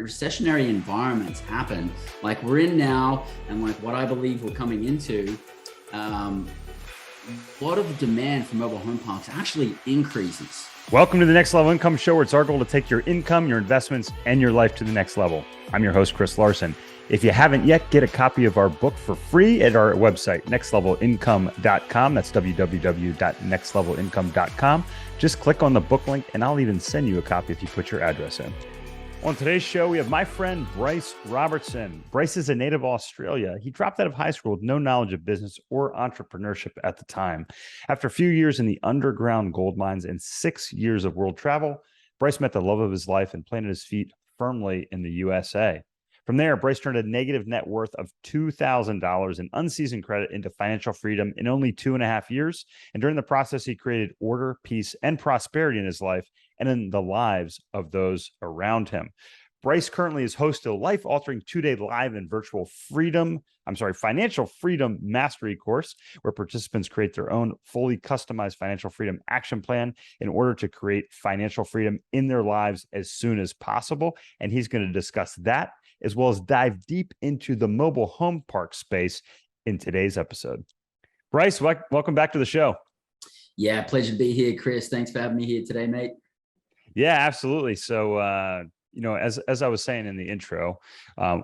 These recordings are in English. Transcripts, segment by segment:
recessionary environments happen, like we're in now, and like what I believe we're coming into, a lot of the demand for mobile home parks actually increases. Welcome to the Next Level Income Show, where it's our goal to take your income, your investments, and your life to the next level. I'm your host, Chris Larson. If you haven't yet, get a copy of our book for free at our website, nextlevelincome.com. That's www.nextlevelincome.com. Just click on the book link, and I'll even send you a copy if you put your address in. On today's show, we have my friend Bryce Robertson. Bryce is a native of Australia. He dropped out of high school with no knowledge of business or entrepreneurship at the time. After a few years in the underground gold mines and 6 years of world travel, Bryce met the love of his life and planted his feet firmly in the USA. From there, Bryce turned a negative net worth of $2,000 in unseasoned credit into financial freedom in only 2.5 years. And during the process, he created order, peace, and prosperity in his life and in the lives of those around him. Bryce currently is host to a life-altering 2-day live and virtual financial freedom mastery course, where participants create their own fully customized financial freedom action plan in order to create financial freedom in their lives as soon as possible. And he's going to discuss that, as well as dive deep into the mobile home park space in today's episode. Bryce, welcome back to the show. Yeah, pleasure to be here, Chris. Thanks for having me here today, mate. Yeah, absolutely. So, as I was saying in the intro,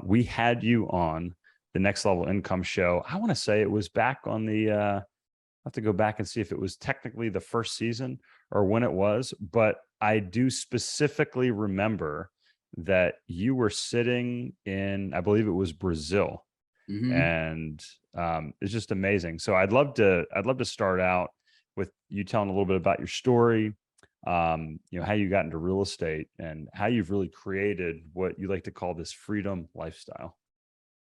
we had you on the Next Level Income Show. I want to say it was back on the, I have to go back and see if it was technically the first season or when it was, but I do specifically remember that you were sitting in, I believe it was Brazil. Mm-hmm. And it's just amazing. So I'd love to start out with you telling a little bit about your story, how you got into real estate and how you've really created what you like to call this freedom lifestyle.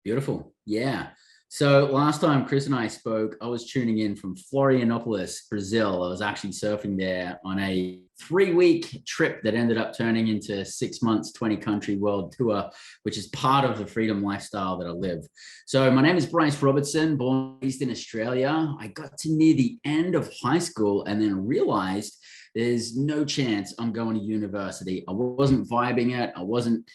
Beautiful. Yeah. So last time Chris and I spoke, I was tuning in from Florianopolis, Brazil. I was actually surfing there on a 3-week trip that ended up turning into 6 months, 20 country world tour, which is part of the freedom lifestyle that I live. So my name is Bryce Robertson, born and raised in Australia. I got to near the end of high school and then realized there's no chance I'm going to university. I wasn't vibing it. I wasn't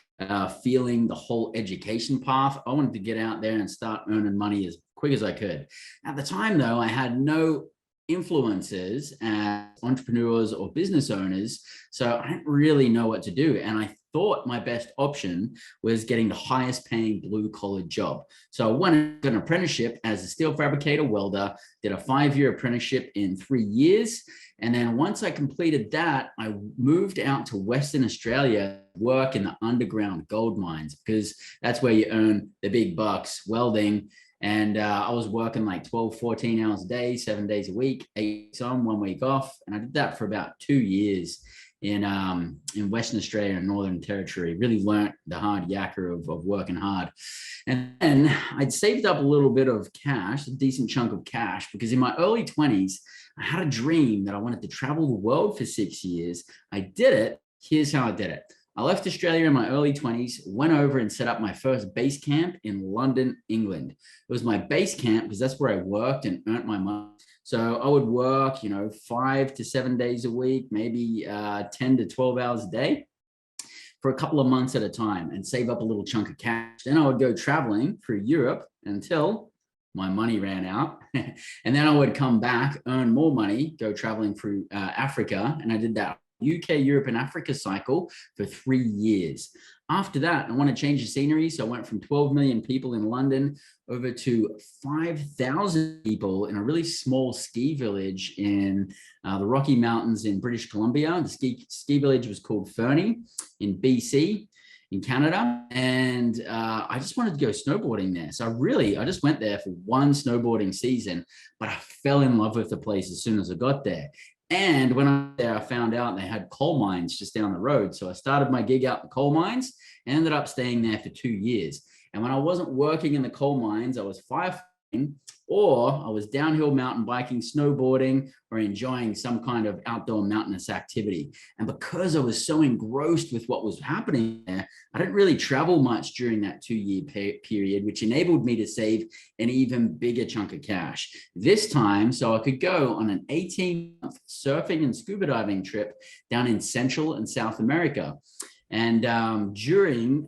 feeling the whole education path. I wanted to get out there and start earning money as quick as I could. At the time, though, I had no influences as entrepreneurs or business owners, so I didn't really know what to do. And I thought my best option was getting the highest paying blue collar job. So I went an apprenticeship as a steel fabricator welder, did a 5-year apprenticeship in 3 years. And then once I completed that, I moved out to Western Australia, work in the underground gold mines, because that's where you earn the big bucks welding. And I was working like 12, 14 hours a day, 7 days a week, 8 weeks on, 1 week off. And I did that for about 2 years in Western Australia and Northern Territory. Really learned the hard yakka of working hard. And then I'd saved up a little bit of cash, a decent chunk of cash, because in my early 20s, I had a dream that I wanted to travel the world for 6 years. I did it. Here's how I did it. I left Australia in my early 20s, went over and set up my first base camp in London, England. It was my base camp because that's where I worked and earned my money. So I would work, 5 to 7 days a week, maybe 10 to 12 hours a day for a couple of months at a time and save up a little chunk of cash. Then I would go traveling through Europe until my money ran out. And then I would come back, earn more money, go traveling through Africa. And I did that UK, Europe, and Africa cycle for 3 years. After that, I want to change the scenery. So I went from 12 million people in London over to 5,000 people in a really small ski village in the Rocky Mountains in British Columbia. The ski village was called Fernie in BC. In Canada, and I just wanted to go snowboarding there. So I just went there for one snowboarding season, but I fell in love with the place as soon as I got there. And when I was there, I found out they had coal mines just down the road. So I started my gig out in the coal mines and ended up staying there for 2 years. And when I wasn't working in the coal mines, I was firefighting, or I was downhill mountain biking, snowboarding, or enjoying some kind of outdoor mountainous activity. And because I was so engrossed with what was happening there, I didn't really travel much during that 2-year period, which enabled me to save an even bigger chunk of cash. This time, so I could go on an 18-month surfing and scuba diving trip down in Central and South America. And during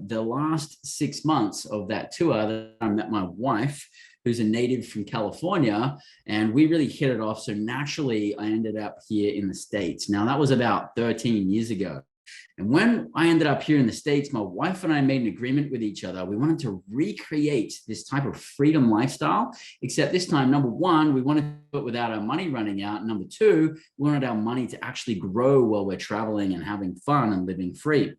the last 6 months of that tour, I met my wife, who's a native from California, and we really hit it off. So naturally, I ended up here in the States. Now, that was about 13 years ago. And when I ended up here in the States, my wife and I made an agreement with each other. We wanted to recreate this type of freedom lifestyle, except this time, number one, we wanted to do it without our money running out. Number two, we wanted our money to actually grow while we're traveling and having fun and living free.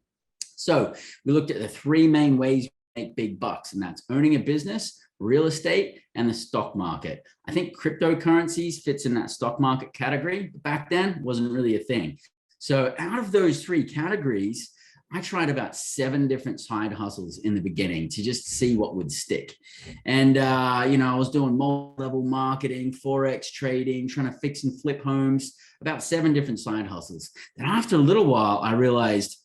So we looked at the three main ways we make big bucks, and that's owning a business, real estate, and the stock market. I think cryptocurrencies fits in that stock market category. Back then, wasn't really a thing. So out of those three categories, I tried about 7 different side hustles in the beginning to just see what would stick. And, I was doing multi-level marketing, Forex trading, trying to fix and flip homes, about 7 different side hustles. Then after a little while, I realized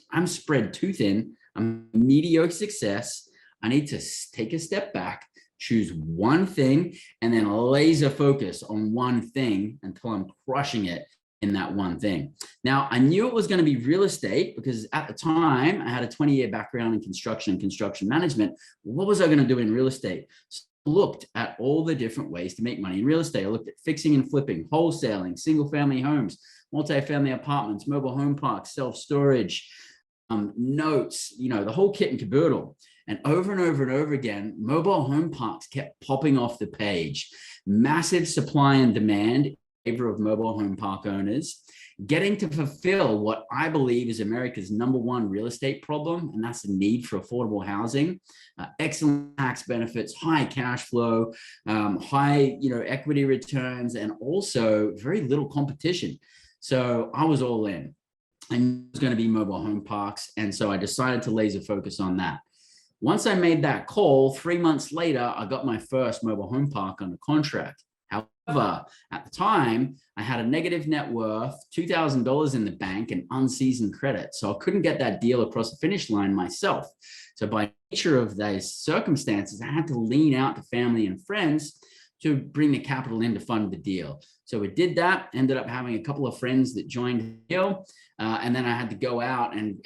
I'm spread too thin. I'm mediocre success. I need to take a step back, choose one thing, and then laser focus on one thing until I'm crushing it in that one thing. Now, I knew it was going to be real estate because at the time I had a 20-year background in construction and construction management. What was I going to do in real estate? So I looked at all the different ways to make money in real estate. I looked at fixing and flipping, wholesaling, single family homes, multifamily apartments, mobile home parks, self-storage, notes, the whole kit and caboodle. And over again, mobile home parks kept popping off the page. Massive supply and demand favor of mobile home park owners, getting to fulfill what I believe is America's #1 real estate problem, and that's the need for affordable housing, excellent tax benefits, high cash flow, high equity returns, and also very little competition. So I was all in. I knew it was going to be mobile home parks, and so I decided to laser focus on that. Once I made that call, 3 months later, I got my first mobile home park under contract. However, at the time, I had a negative net worth, $2,000 in the bank, and unseasoned credit. So I couldn't get that deal across the finish line myself. So by nature of those circumstances, I had to lean out to family and friends to bring the capital in to fund the deal. So we did that, ended up having a couple of friends that joined the deal. And then I had to go out and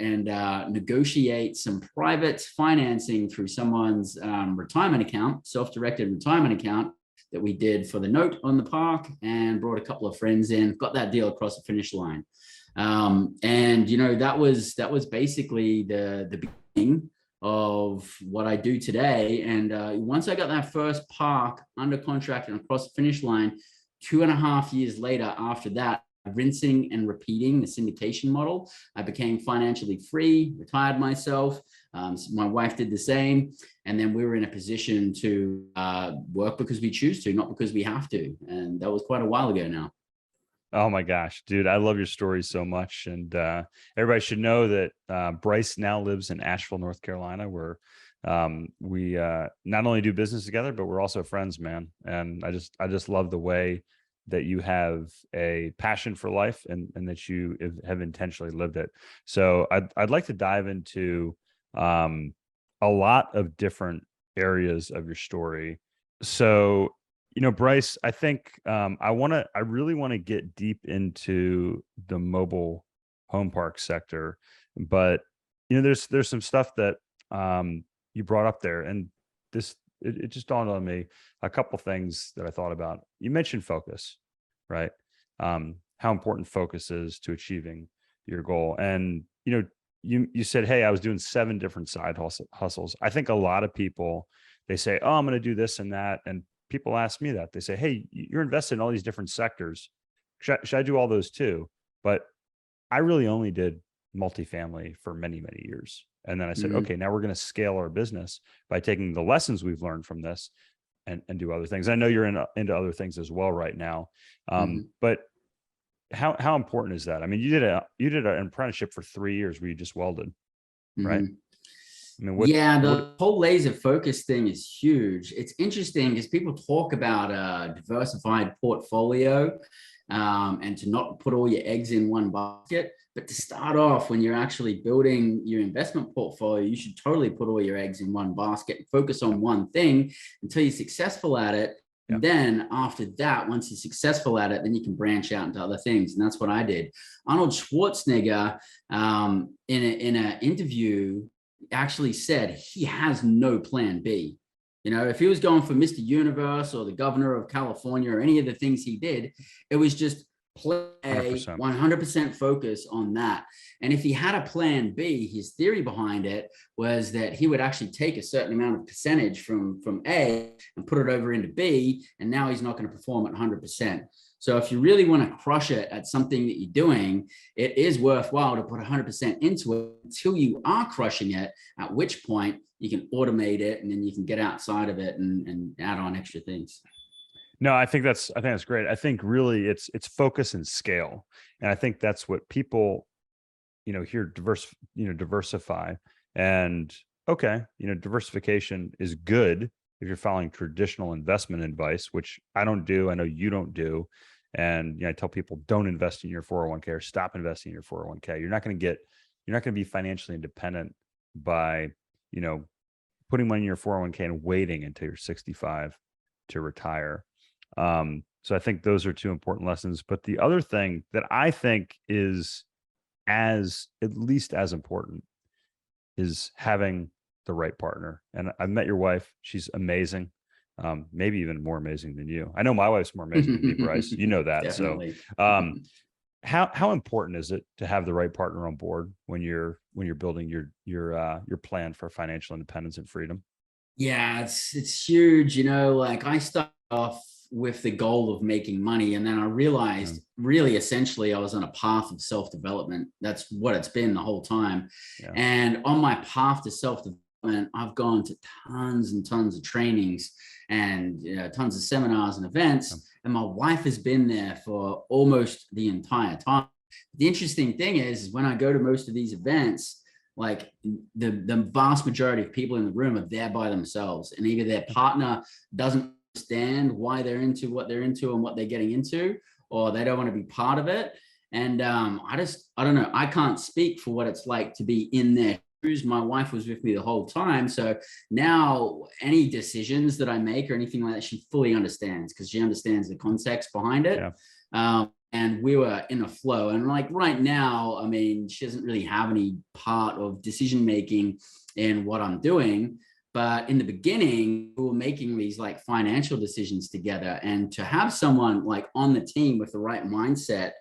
negotiate some private financing through someone's retirement account, self-directed retirement account, that we did for the note on the park, and brought a couple of friends in, got that deal across the finish line. That was basically the beginning of what I do today. And once I got that first park under contract and across the finish line, 2.5 years later after that, rinsing and repeating the syndication model, I became financially free, retired myself. So my wife did the same. And then we were in a position to work because we choose to, not because we have to. And that was quite a while ago now. Oh my gosh, dude, I love your story so much. And everybody should know that Bryce now lives in Asheville, North Carolina, where we not only do business together, but we're also friends, man. And I just love the way that you have a passion for life and that you have intentionally lived it. So I'd like to dive into a lot of different areas of your story. So, Bryce, I think I really want to get deep into the mobile home park sector, but there's some stuff that you brought up there, and it just dawned on me a couple things that I thought about. You mentioned focus, right? How important focus is to achieving your goal. And, you said, hey, I was doing 7 different side hustles. I think a lot of people, they say, oh, I'm going to do this and that. And people ask me that. They say, hey, you're invested in all these different sectors. Should I do all those too? But I really only did multifamily for many, many years. And then I said, okay, now we're going to scale our business by taking the lessons we've learned from this and do other things. I know you're into other things as well right now. But how important is that? I mean, you did an apprenticeship for 3 years where you just welded, right? I mean, the whole laser focus thing is huge. It's interesting because people talk about a diversified portfolio and to not put all your eggs in one basket. But to start off, when you're actually building your investment portfolio, you should totally put all your eggs in one basket and focus on one thing until you're successful at it. And then after that, once you're successful at it, then you can branch out into other things. And that's what I did. Arnold Schwarzenegger, in an interview, actually said he has no plan B. You know, if he was going for Mr. Universe or the governor of California or any of the things he did, it was just play 100% focus on that. And if he had a plan B, his theory behind it was that he would actually take a certain amount of percentage from A and put it over into B, and now he's not going to perform at 100%. So if you really want to crush it at something that you're doing, it is worthwhile to put 100% into it until you are crushing it, at which point you can automate it, and then you can get outside of it and add on extra things. No, I think that's great. I think really it's focus and scale. And I think that's what people, hear diversify. And okay, diversification is good if you're following traditional investment advice, which I don't do. I know you don't do. And I tell people, don't invest in your 401k or stop investing in your 401k. You're not going to be financially independent by, putting money in your 401k and waiting until you're 65 to retire. So I think those are two important lessons. But the other thing that I think is at least as important is having the right partner. And I've met your wife. She's amazing. Maybe even more amazing than you. I know my wife's more amazing than me, Bryce. You know that. Definitely. So how important is it to have the right partner on board when you're building your plan for financial independence and freedom? Yeah, it's huge. Like I started off with the goal of making money, and then I realized really essentially I was on a path of self-development. That's what it's been the whole time. Yeah. And on my path to self-development, I've gone to tons and tons of trainings and tons of seminars and events, and my wife has been there for almost the entire time. The interesting thing is when I go to most of these events, like the vast majority of people in the room are there by themselves, and either their partner doesn't understand why they're into what they're into and what they're getting into, or they don't want to be part of it. And I don't know. I can't speak for what it's like to be in their shoes. My wife was with me the whole time. So now any decisions that I make or anything like that, she fully understands because she understands the context behind it. Yeah. And we were in a flow. And like right now, I mean, she doesn't really have any part of decision-making in what I'm doing. But in the beginning, we were making these like financial decisions together, and to have someone like on the team with the right mindset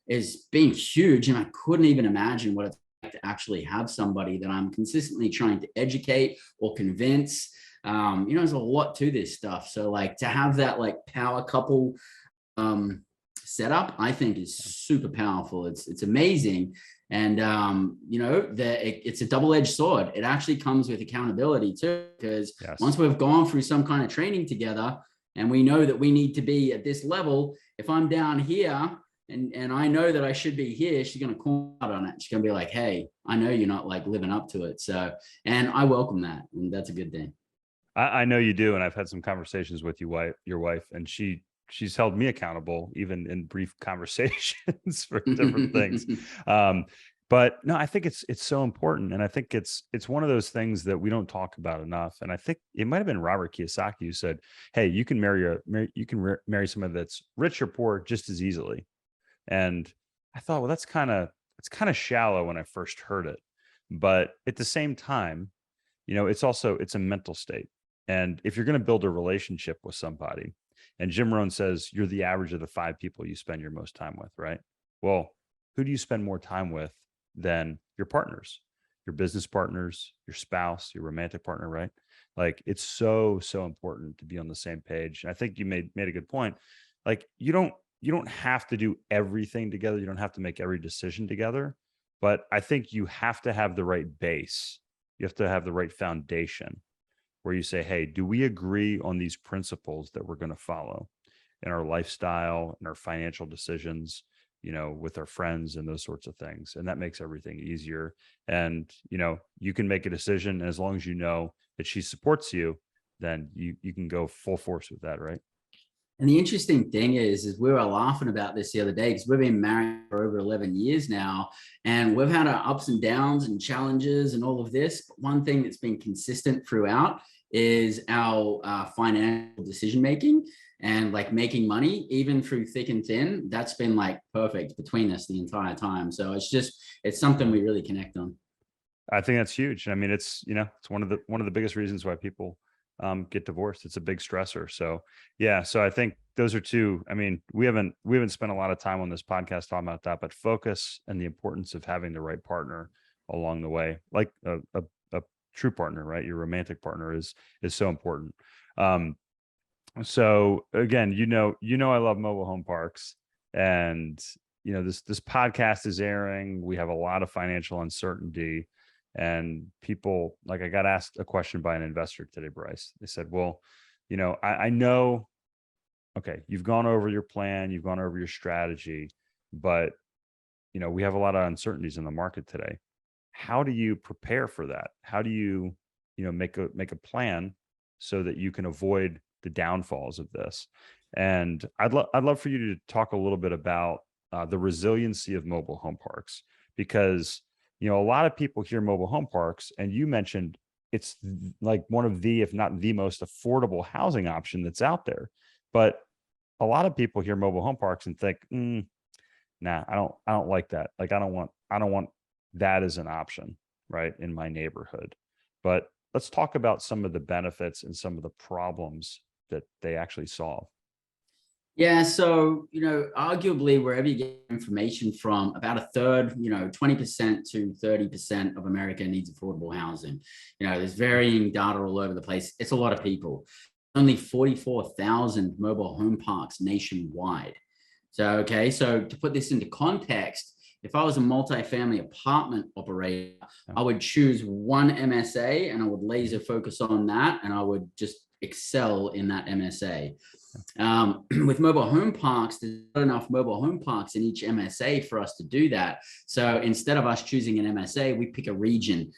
is being huge. And I couldn't even imagine what it's like to actually have somebody that I'm consistently trying to educate or convince. There's a lot to this stuff. So like to have that like power couple setup, I think is super powerful. It's amazing. And, it's a double-edged sword. It actually comes with accountability too, because once we've gone through some kind of training together and we know that we need to be at this level, if I'm down here and I know that I should be here, she's going to call out on it. She's going to be like, hey, I know you're not like living up to it. So, and I welcome that. And that's a good thing. I know you do. And I've had some conversations with your wife, and she's held me accountable even in brief conversations for different things. But no, I think it's so important. And I think it's one of those things that we don't talk about enough. And I think it might've been Robert Kiyosaki who said, hey, you can marry somebody that's rich or poor just as easily. And I thought, well, it's kind of shallow when I first heard it, but at the same time, it's a mental state. And if you're going to build a relationship with somebody, and Jim Rohn says you're the average of the 5 people you spend your most time with, right? Well, who do you spend more time with than your partners, your business partners, your spouse, your romantic partner, right? Like it's so important to be on the same page. And I think you made a good point. Like you don't have to do everything together. You don't have to make every decision together, but I think you have to have the right base. You have to have the right foundation where you say, hey, do we agree on these principles that we're going to follow in our lifestyle and our financial decisions, with our friends and those sorts of things. And that makes everything easier. And, you can make a decision as long as you know that she supports you, then you can go full force with that, right? And the interesting thing is we were laughing about this the other day because we've been married for over 11 years now, and we've had our ups and downs and challenges and all of this. But one thing that's been consistent throughout is our financial decision-making. and like making money, even through thick and thin. That's been like perfect between us the entire time. So it's something we really connect on. I think that's huge. I mean, it's one of the biggest reasons why people get divorced. It's a big stressor. So yeah, so I think those are two. I mean, we haven't spent a lot of time on this podcast talking about that, but focus and the importance of having the right partner along the way, like a true partner, right? Your romantic partner is so important. So again, I love mobile home parks, and this podcast is airing. We have a lot of financial uncertainty. And people, like, I got asked a question by an investor today, Bryce. They said, well, I know, okay, you've gone over your plan, you've gone over your strategy, but, we have a lot of uncertainties in the market today. How do you prepare for that? How do you, make a plan so that you can avoid the downfalls of this? And I'd love for you to talk a little bit about the resiliency of mobile home parks, because a lot of people hear mobile home parks, and you mentioned it's like one of the, if not the most affordable housing option that's out there. But a lot of people hear mobile home parks and think, nah, I don't like that. Like, I don't want that as an option, right, in my neighborhood. But let's talk about some of the benefits and some of the problems that they actually solve. Yeah, so, arguably wherever you get information from, about a third, 20% to 30% of America needs affordable housing. There's varying data all over the place. It's a lot of people. Only 44,000 mobile home parks nationwide. So to put this into context, if I was a multifamily apartment operator, I would choose one MSA and I would laser focus on that, and I would just excel in that MSA. With mobile home parks, there's not enough mobile home parks in each MSA for us to do that. So instead of us choosing an MSA, we pick a region.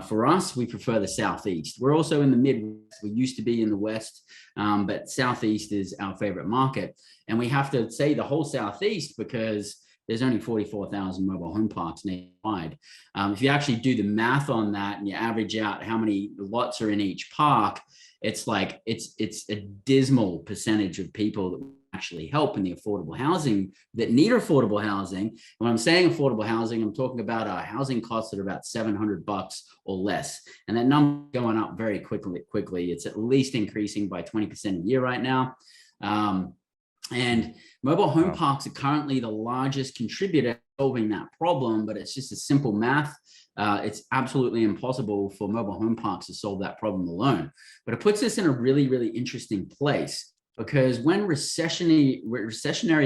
For us, we prefer the Southeast. We're also in the Midwest. We used to be in the West, but Southeast is our favorite market. And we have to say the whole Southeast because there's only 44,000 mobile home parks nationwide. If you actually do the math on that and you average out how many lots are in each park, it's like it's a dismal percentage of people that actually help in the affordable housing, that need affordable housing. When I'm saying affordable housing, I'm talking about housing costs that are about $700 or less, and that number going up very quickly. It's at least increasing by 20% a year right now. And mobile home parks are currently the largest contributor to solving that problem, but it's just a simple math. It's absolutely impossible for mobile home parks to solve that problem alone. But it puts us in a really, really interesting place, because when recessionary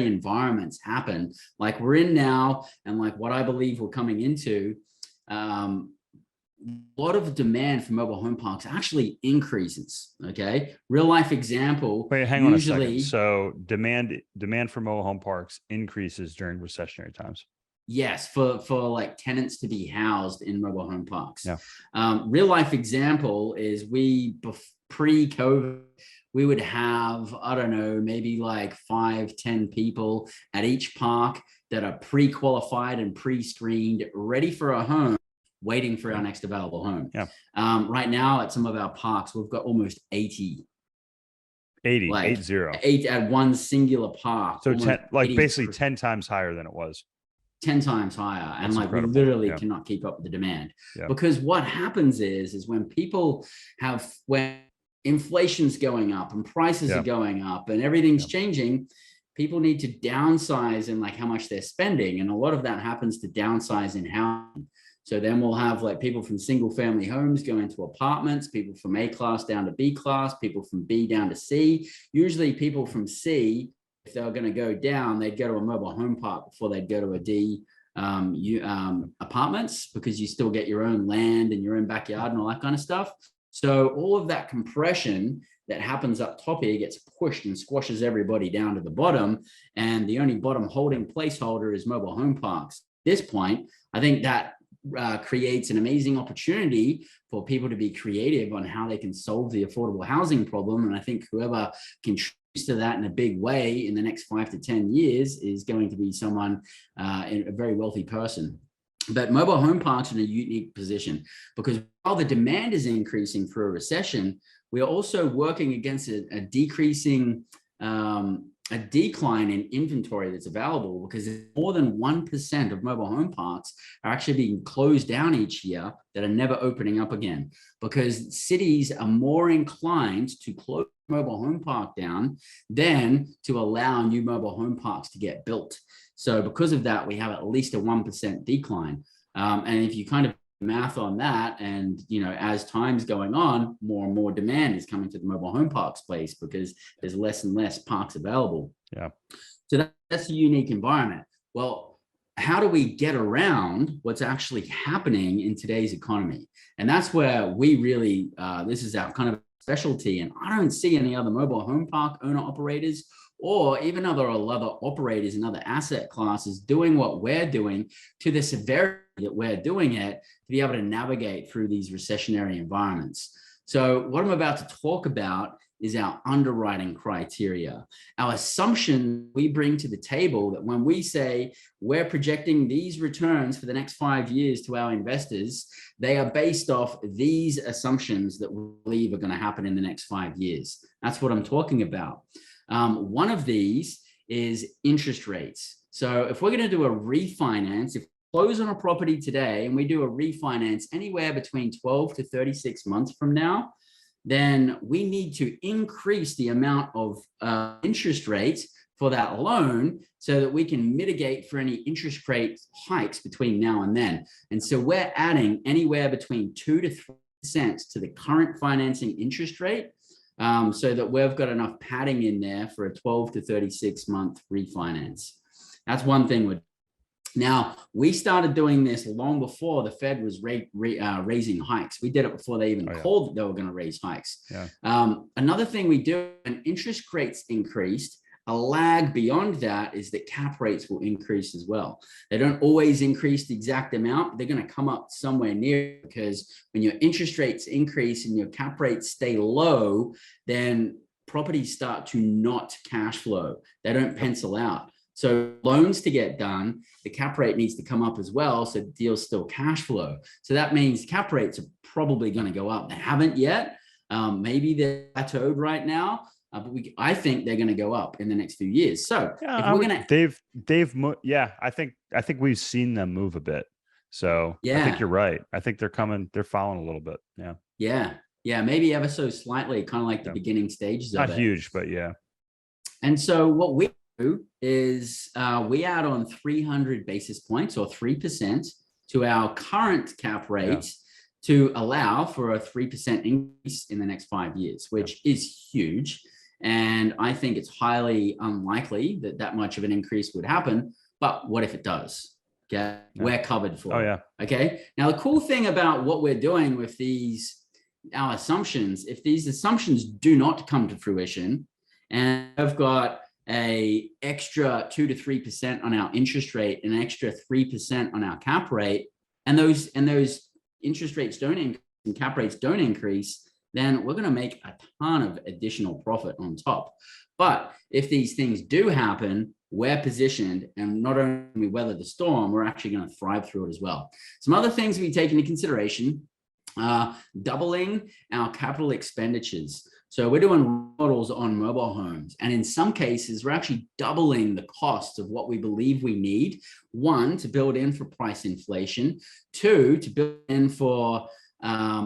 environments happen, like we're in now, and like what I believe we're coming into, a lot of demand for mobile home parks actually increases. Okay, real life example. Wait, hang on a second. So demand for mobile home parks increases during recessionary times. Yes, for like tenants to be housed in mobile home parks. Yeah. Real life example is pre-COVID, we would have, I don't know, maybe like 5-10 people at each park that are pre-qualified and pre-screened, ready for a home, waiting for our next available home. Yeah. Right now at some of our parks, we've got almost 80 at one singular park. So basically 10 times higher than it was. 10 times higher. That's and like incredible. We literally cannot keep up with the demand. Because what happens is when inflation's going up and prices are going up and everything's changing, people need to downsize in like how much they're spending. And a lot of that happens to downsize in housing. So then we'll have like people from single family homes go into apartments, people from A class down to B class, people from B down to C. Usually people from C, if they were going to go down, they'd go to a mobile home park before they'd go to a D apartments, because you still get your own land and your own backyard and all that kind of stuff. So all of that compression that happens up top here gets pushed and squashes everybody down to the bottom. And the only bottom holding placeholder is mobile home parks. At this point, I think that creates an amazing opportunity for people to be creative on how they can solve the affordable housing problem. And I think whoever contributes to that in a big way in the next 5 to 10 years is going to be someone, a very wealthy person. But mobile home parks are in a unique position, because while the demand is increasing through a recession, we are also working against a decreasing a decline in inventory that's available, because more than 1% of mobile home parks are actually being closed down each year that are never opening up again, because cities are more inclined to close mobile home park down than to allow new mobile home parks to get built. So because of that, we have at least a 1% decline. And if you kind of math on that, and as time's going on, more and more demand is coming to the mobile home park space because there's less and less parks available. Yeah. So that's a unique environment. Well, how do we get around what's actually happening in today's economy? And that's where we really, this is our kind of specialty. And I don't see any other mobile home park owner operators or even other operators and other asset classes doing what we're doing to the severity that we're doing it, to be able to navigate through these recessionary environments. So what I'm about to talk about is our underwriting criteria, our assumption we bring to the table, that when we say we're projecting these returns for the next 5 years to our investors, they are based off these assumptions that we believe are going to happen in the next 5 years. That's what I'm talking about. One of these is interest rates. So if we're going to do a refinance, if we close on a property today and we do a refinance anywhere between 12 to 36 months from now, then we need to increase the amount of interest rates for that loan so that we can mitigate for any interest rate hikes between now and then. And so we're adding anywhere between 2 to 3% to the current financing interest rate, so that we've got enough padding in there for a 12 to 36 month refinance. That's one thing we're Now, we started doing this long before the Fed was raising hikes. We did it before they even called that they were going to raise hikes. Yeah. Another thing we do, when interest rates increased, a lag beyond that is that cap rates will increase as well. They don't always increase the exact amount, but they're going to come up somewhere near, because when your interest rates increase and your cap rates stay low, then properties start to not cash flow. They don't pencil out. So loans to get done, the cap rate needs to come up as well, so deals still cash flow. So that means cap rates are probably going to go up. They haven't yet. Maybe they're plateaued right now, but I think they're going to go up in the next few years. So yeah, if we're going to, yeah, I think we've seen them move a bit. So yeah, I think you're right. I think they're following a little bit. Yeah. Yeah. Yeah. Maybe ever so slightly, kind of like the beginning stages of it. Not huge, but yeah. And so what we do is we add on 300 basis points or 3% to our current cap rate to allow for a 3% increase in the next 5 years, which is huge. And I think it's highly unlikely that that much of an increase would happen. But what if it does? Okay, we're covered for it. Okay. Now, the cool thing about what we're doing with our assumptions, if these assumptions do not come to fruition, and I've got a extra 2 to 3% on our interest rate, an extra 3% on our cap rate, and those interest rates don't increase and cap rates don't increase, then we're going to make a ton of additional profit on top. But if these things do happen, we're positioned, and not only we weather the storm, we're actually going to thrive through it as well. Some other things we take into consideration: doubling our capital expenditures. So we're doing models on mobile homes, and in some cases, we're actually doubling the cost of what we believe we need. 1, to build in for price inflation. 2, to build in for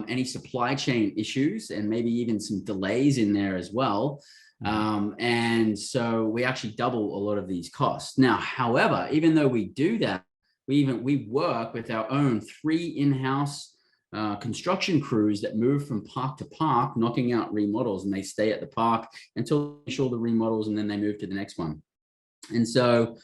any supply chain issues, and maybe even some delays in there as well. And so we actually double a lot of these costs. Now, however, even though we do that, we work with our own 3 in-house construction crews that move from park to park, knocking out remodels, and they stay at the park until they finish all the remodels, and then they move to the next one. And so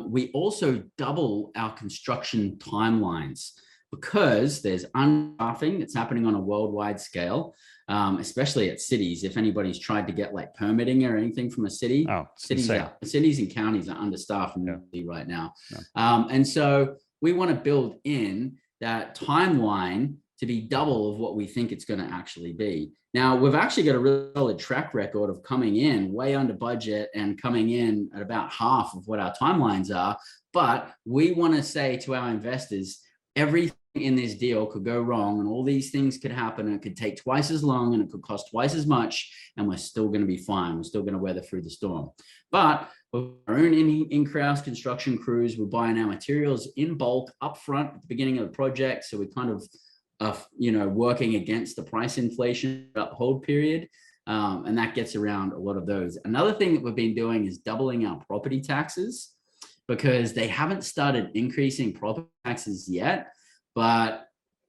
we also double our construction timelines, because there's understaffing that's happening on a worldwide scale, especially at cities. If anybody's tried to get like permitting or anything from a city, cities and counties are understaffed right now. And so we want to build in that timeline to be double of what we think it's going to actually be. Now, we've actually got a really solid track record of coming in way under budget and coming in at about half of what our timelines are. But we want to say to our investors, everything in this deal could go wrong and all these things could happen and it could take twice as long and it could cost twice as much and we're still going to be fine. We're still going to weather through the storm. But with our own in-house construction crews, we're buying our materials in bulk up front at the beginning of the project. So we're kind of, working against the price inflation hold period. And that gets around a lot of those. Another thing that we've been doing is doubling our property taxes, because they haven't started increasing property taxes yet, but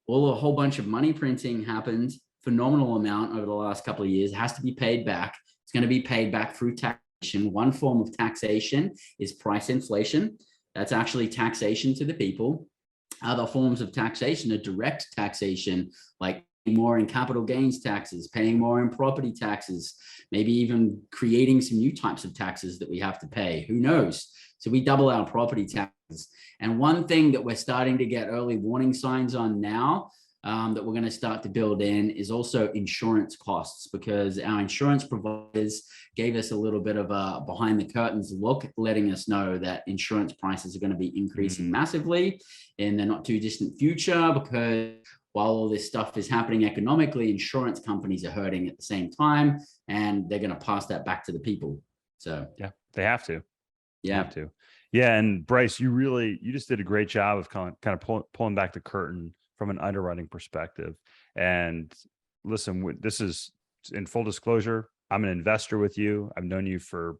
a whole bunch of money printing happened, phenomenal amount over the last couple of years. It has to be paid back. It's going to be paid back through taxation. One form of taxation is price inflation. That's actually taxation to the people. Other forms of taxation are direct taxation, like more in capital gains taxes, paying more in property taxes, maybe even creating some new types of taxes that we have to pay. Who knows? So we double our property taxes. And one thing that we're starting to get early warning signs on now, that we're going to start to build in, is also insurance costs, because our insurance providers gave us a little bit of a behind the curtains look, letting us know that insurance prices are going to be increasing massively in the not too distant future, because while all this stuff is happening economically, insurance companies are hurting at the same time, and they're going to pass that back to the people. So yeah, they have to. Yeah. Have to. Yeah. And Bryce, you just did a great job of kind of pulling back the curtain from an underwriting perspective. And listen, this is in full disclosure. I'm an investor with you. I've known you for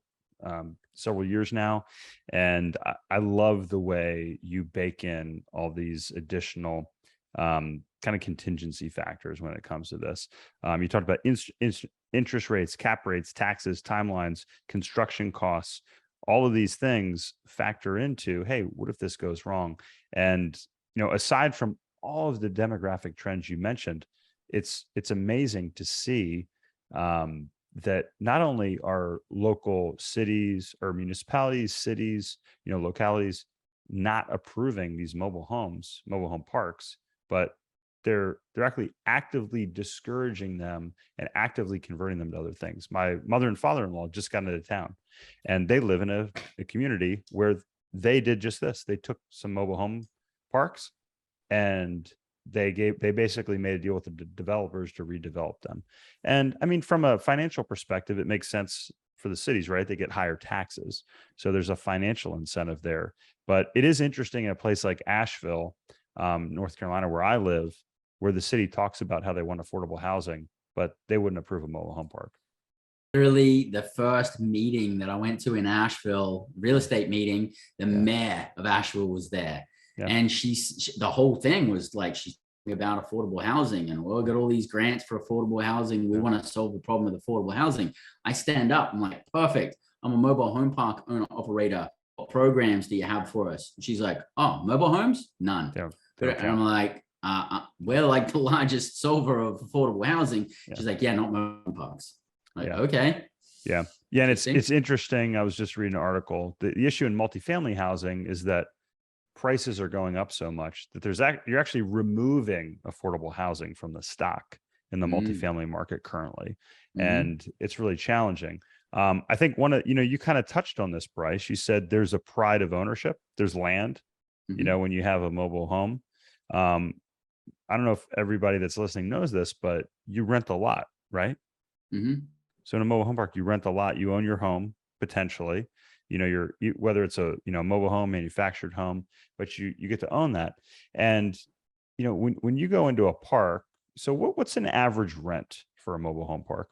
several years now. And I love the way you bake in all these additional kind of contingency factors when it comes to this. You talked about interest rates, cap rates, taxes, timelines, construction costs. All of these things factor into, hey, what if this goes wrong? And, aside from all of the demographic trends you mentioned, it's amazing to see that not only are local cities or municipalities, cities, localities not approving these mobile home parks, but they're actually actively discouraging them and actively converting them to other things. My mother and father-in-law just got into town, and they live in a community where they did just this. They took some mobile home parks and they basically made a deal with the developers to redevelop them. And I mean, from a financial perspective, it makes sense for the cities, right? They get higher taxes. So there's a financial incentive there. But it is interesting in a place like Asheville, North Carolina, where I live, where the city talks about how they want affordable housing, but they wouldn't approve a mobile home park. Literally the first meeting that I went to in Asheville, real estate meeting, the mayor of Asheville was there. Yeah. And the whole thing was like, she's talking about affordable housing and we'll get all these grants for affordable housing. We want to solve the problem with affordable housing. I stand up, I'm like, perfect. I'm a mobile home park owner operator. What programs do you have for us? And she's like, oh, mobile homes? None. And I'm like, we're like the largest solver of affordable housing. Yeah. She's like, yeah, not mobile parks. Like, okay. Yeah. And it's interesting. I was just reading an article. The issue in multifamily housing is that prices are going up so much that you're actually removing affordable housing from the stock in the multifamily market currently. And it's really challenging. I think you kind of touched on this, Bryce. You said there's a pride of ownership. There's land, when you have a mobile home. I don't know if everybody that's listening knows this, but you rent a lot, right? So in a mobile home park, you rent a lot. You own your home potentially. Whether it's a mobile home, manufactured home, but you get to own that. And when you go into a park, so what's an average rent for a mobile home park?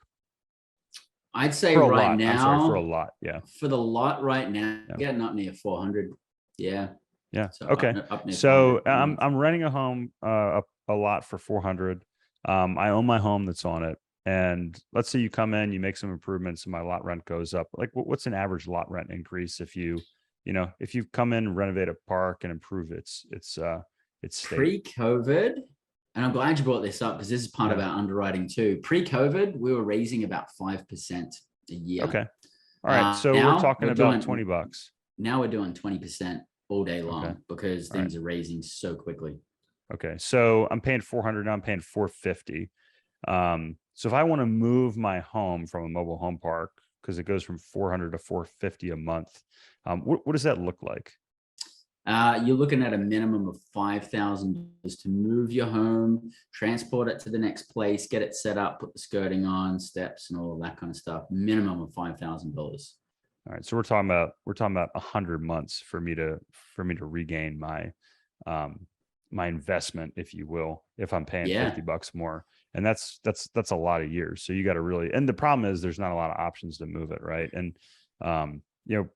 I'd say right now, I'm sorry, for a lot. Yeah. For the lot right now, not near 400. Yeah. Yeah. So okay. So I'm renting a home, a lot for 400. I own my home that's on it. And let's say you come in, you make some improvements and my lot rent goes up. Like what's an average lot rent increase if you come in, renovate a park and improve its pre-COVID? And I'm glad you brought this up because this is part of our underwriting too. Pre-COVID, we were raising about 5% a year. Okay. All right. So we're talking about $20. Now we're doing 20% all day long because things are raising so quickly. Okay. So I'm paying 400 now. I'm paying 450. So if I want to move my home from a mobile home park, because it goes from 400 to 450 a month, what does that look like? You're looking at a minimum of $5,000 to move your home, transport it to the next place, get it set up, put the skirting on, steps, and all of that kind of stuff. Minimum of $5,000. All right, so we're talking about 100 months for me to regain my my investment, if you will, if I'm paying Yeah. $50 more. And that's a lot of years. So you got to really, and the problem is there's not a lot of options to move it, right? And you know,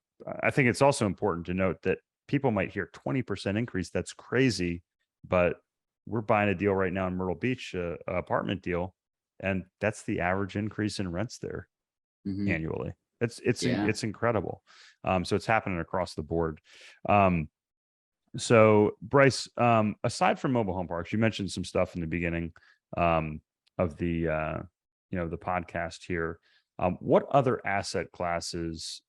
I think it's also important to note that people might hear 20% increase. That's crazy, but we're buying a deal right now in Myrtle Beach, a apartment deal, and that's the average increase in rents there annually. It's incredible. So it's happening across the board. So Bryce, aside from mobile home parks, you mentioned some stuff in the beginning of the the podcast here. What other asset classes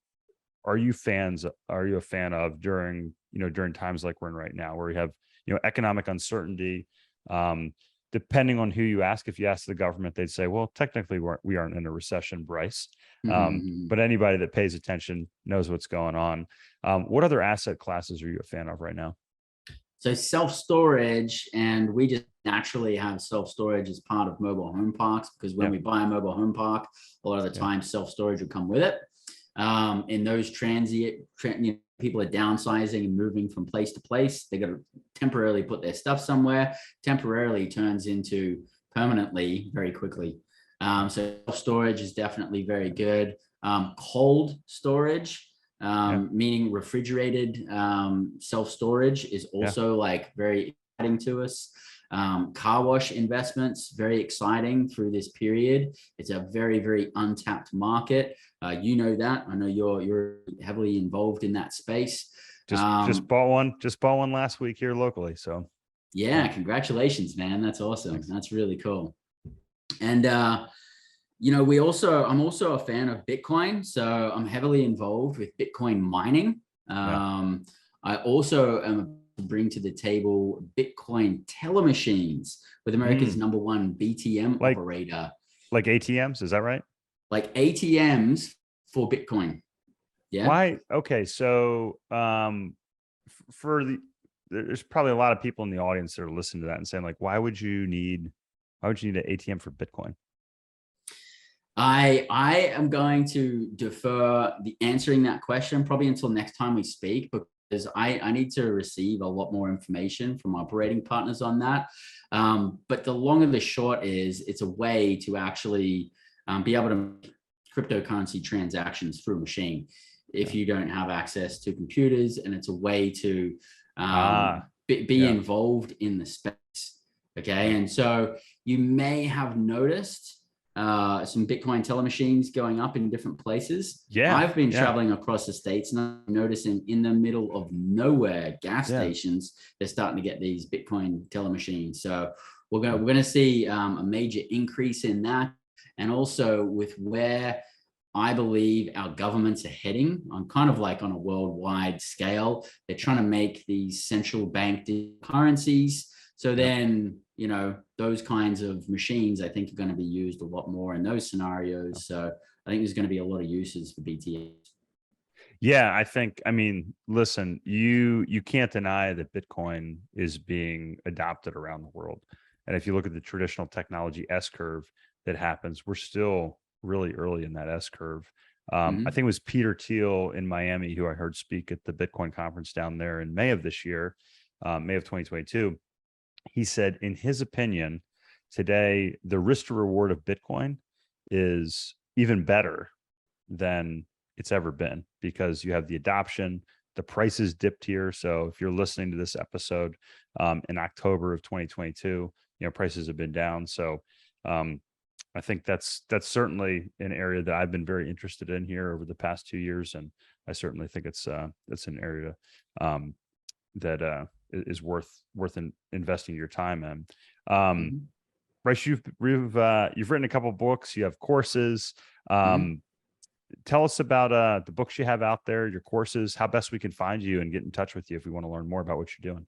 are you a fan of during times like we're in right now, where we have economic uncertainty? Depending on who you ask, if you ask the government, they'd say, well, technically we aren't in a recession, Bryce. But anybody that pays attention knows what's going on. What other asset classes are you a fan of right now? So self-storage, and we just naturally have self-storage as part of mobile home parks, because when we buy a mobile home park, a lot of the time self-storage will come with it. In those people are downsizing and moving from place to place. They got to temporarily put their stuff somewhere. Temporarily turns into permanently very quickly. So self-storage is definitely very good. Cold storage, meaning refrigerated self-storage, is also like very exciting to us. Car wash investments, very exciting through this period. It's a very, very untapped market. You know that. I know you're heavily involved in that space. Just bought one last week here locally. So yeah, congratulations, man. That's awesome. Thanks. That's really cool. And I'm also a fan of Bitcoin. So I'm heavily involved with Bitcoin mining. I also am bring to the table Bitcoin teller machines with America's #1 BTM operator. Like ATMs, is that right? Like ATMs for Bitcoin. Yeah. Why? Okay. So there's probably a lot of people in the audience that are listening to that and saying, like, why would you need an ATM for Bitcoin? I am going to defer the answering that question probably until next time we speak, because I need to receive a lot more information from operating partners on that. But the long and the short is, it's a way to actually be able to make cryptocurrency transactions through a machine if you don't have access to computers, and it's a way to be involved in the space. Okay. And so you may have noticed some Bitcoin teller machines going up in different places. I've been traveling across the States, and I'm noticing in the middle of nowhere gas stations, they're starting to get these Bitcoin teller machines. So we're going to see a major increase in that. And also with where I believe our governments are heading on, kind of like on a worldwide scale, they're trying to make these central bank currencies. So then, those kinds of machines, I think, are going to be used a lot more in those scenarios. So I think there's going to be a lot of uses for BTS. Yeah, listen, you can't deny that Bitcoin is being adopted around the world. And if you look at the traditional technology S curve that happens, we're still really early in that S curve. I think it was Peter Thiel in Miami who I heard speak at the Bitcoin conference down there in May of this year, May of 2022. He said, in his opinion, today, the risk to reward of Bitcoin is even better than it's ever been, because you have the adoption, the prices dipped here. So if you're listening to this episode in October of 2022, prices have been down. So I think that's certainly an area that I've been very interested in here over the past 2 years. And I certainly think it's an area that is worth investing your time in. Bryce, you've written a couple of books, you have courses. Tell us about the books you have out there, your courses, how best we can find you and get in touch with you if we want to learn more about what you're doing.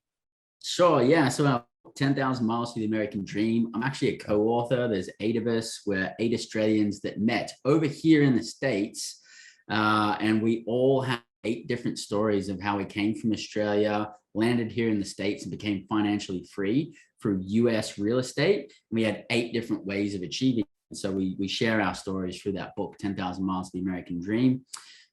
Sure. Yeah. So 10,000 Miles to the American Dream. I'm actually a co-author. There's 8 of us. We're 8 Australians that met over here in the States. And we all have 8 different stories of how we came from Australia, landed here in the States, and became financially free through US real estate. We had 8 different ways of achieving it. So we share our stories through that book, 10,000 Miles to the American Dream.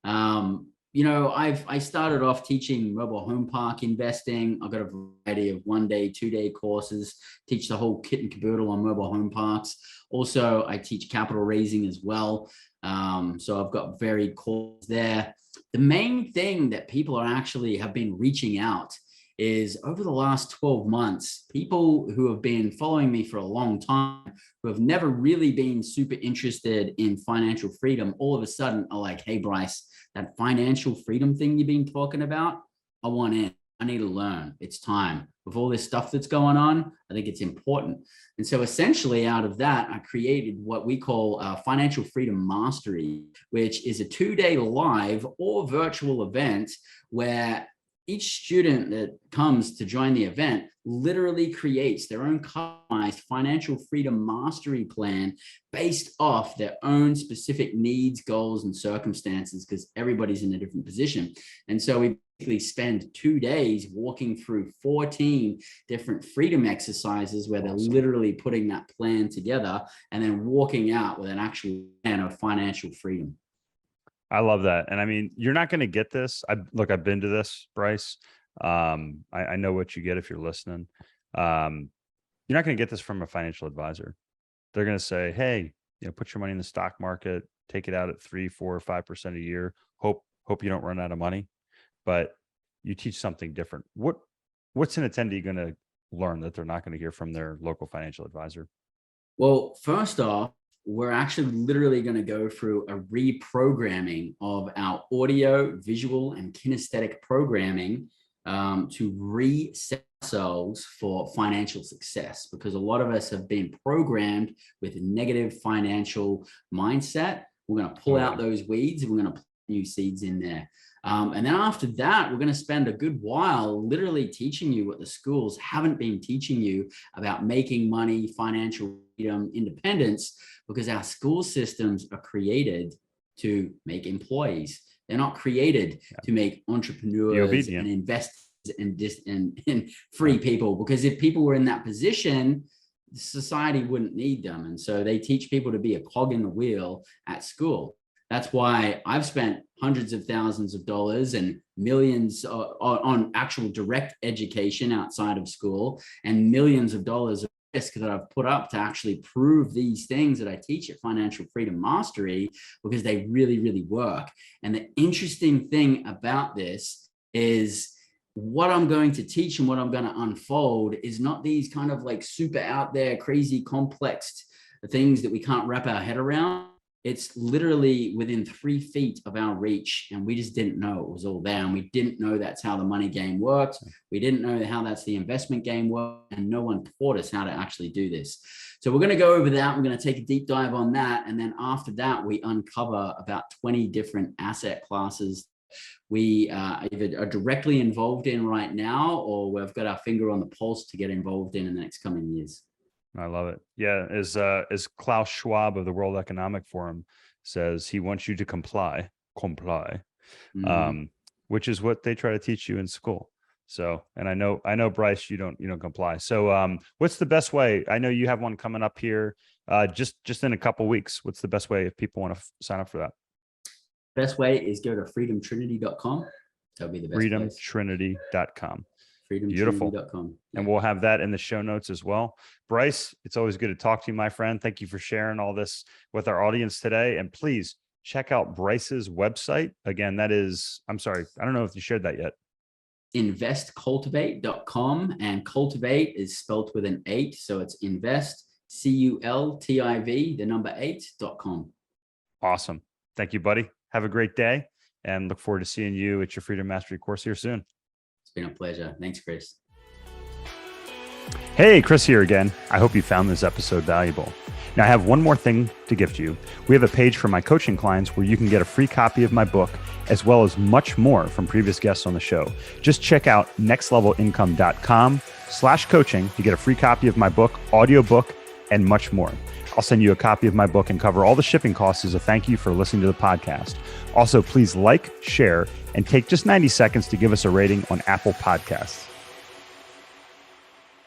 I started off teaching mobile home park investing. I've got a variety of 1-day, 2-day courses, teach the whole kit and caboodle on mobile home parks. Also, I teach capital raising as well. So I've got varied courses there. The main thing that people have been reaching out is over the last 12 months, people who have been following me for a long time, who have never really been super interested in financial freedom, all of a sudden are like, hey, Bryce, that financial freedom thing you've been talking about, I want in. I need to learn. It's time. With all this stuff that's going on, I think it's important. And so essentially out of that, I created what we call Financial Freedom Mastery, which is a 2-day live or virtual event where each student that comes to join the event literally creates their own customized financial freedom mastery plan based off their own specific needs, goals, and circumstances, because everybody's in a different position. And so we basically spend 2 days walking through 14 different freedom exercises where they're literally putting that plan together and then walking out with an actual plan of financial freedom. I love that. And I mean, you're not going to get this. I've been to this, Bryce. I know what you get if you're listening. You're not going to get this from a financial advisor. They're going to say, hey, put your money in the stock market, take it out at 3, 4, or 5% a year. Hope you don't run out of money. But you teach something different. What's an attendee going to learn that they're not going to hear from their local financial advisor? Well, first off, we're actually literally going to go through a reprogramming of our audio, visual, and kinesthetic programming to reset ourselves for financial success, because a lot of us have been programmed with a negative financial mindset. We're going to pull out those weeds and we're going to put new seeds in there. And then after that, we're going to spend a good while literally teaching you what the schools haven't been teaching you about making money, financial freedom, independence, because our school systems are created to make employees. They're not created to make entrepreneurs and investors and free people, because if people were in that position, society wouldn't need them. And so they teach people to be a cog in the wheel at school. That's why I've spent hundreds of thousands of dollars and millions on actual direct education outside of school, and millions of dollars of risk that I've put up to actually prove these things that I teach at Financial Freedom Mastery, because they really, really work. And the interesting thing about this is what I'm going to teach and what I'm going to unfold is not these kind of like super out there, crazy, complex things that we can't wrap our head around. It's literally within 3 feet of our reach. And we just didn't know it was all there. And we didn't know that's how the money game worked. We didn't know how that's the investment game worked. And no one taught us how to actually do this. So we're going to go over that. We're going to take a deep dive on that. And then after that, we uncover about 20 different asset classes we either are directly involved in right now, or we've got our finger on the pulse to get involved in the next coming years. I love it. Yeah. As Klaus Schwab of the World Economic Forum says, he wants you to comply, which is what they try to teach you in school. So, and I know, Bryce, you don't comply. So, what's the best way? I know you have one coming up here, just in a couple weeks. What's the best way if people want to sign up for that? Best way is go to freedomtrinity.com. That'll be the best freedomtrinity.com. Beautiful. And we'll have that in the show notes as well. Bryce, it's always good to talk to you, my friend. Thank you for sharing all this with our audience today. And please check out Bryce's website. Again, that is, I'm sorry, I don't know if you shared that yet. investcultivate.com, and cultivate is spelled with an 8. So it's invest, CULTIV, the number 8.com. Awesome. Thank you, buddy. Have a great day and look forward to seeing you at your Freedom Mastery course here soon. It's been a pleasure. Thanks, Chris. Hey, Chris here again. I hope you found this episode valuable. Now, I have one more thing to gift you. We have a page for my coaching clients where you can get a free copy of my book, as well as much more from previous guests on the show. Just check out nextlevelincome.com/coaching to get a free copy of my book, audiobook, and much more. I'll send you a copy of my book and cover all the shipping costs as a thank you for listening to the podcast. Also, please like, share, and take just 90 seconds to give us a rating on Apple Podcasts.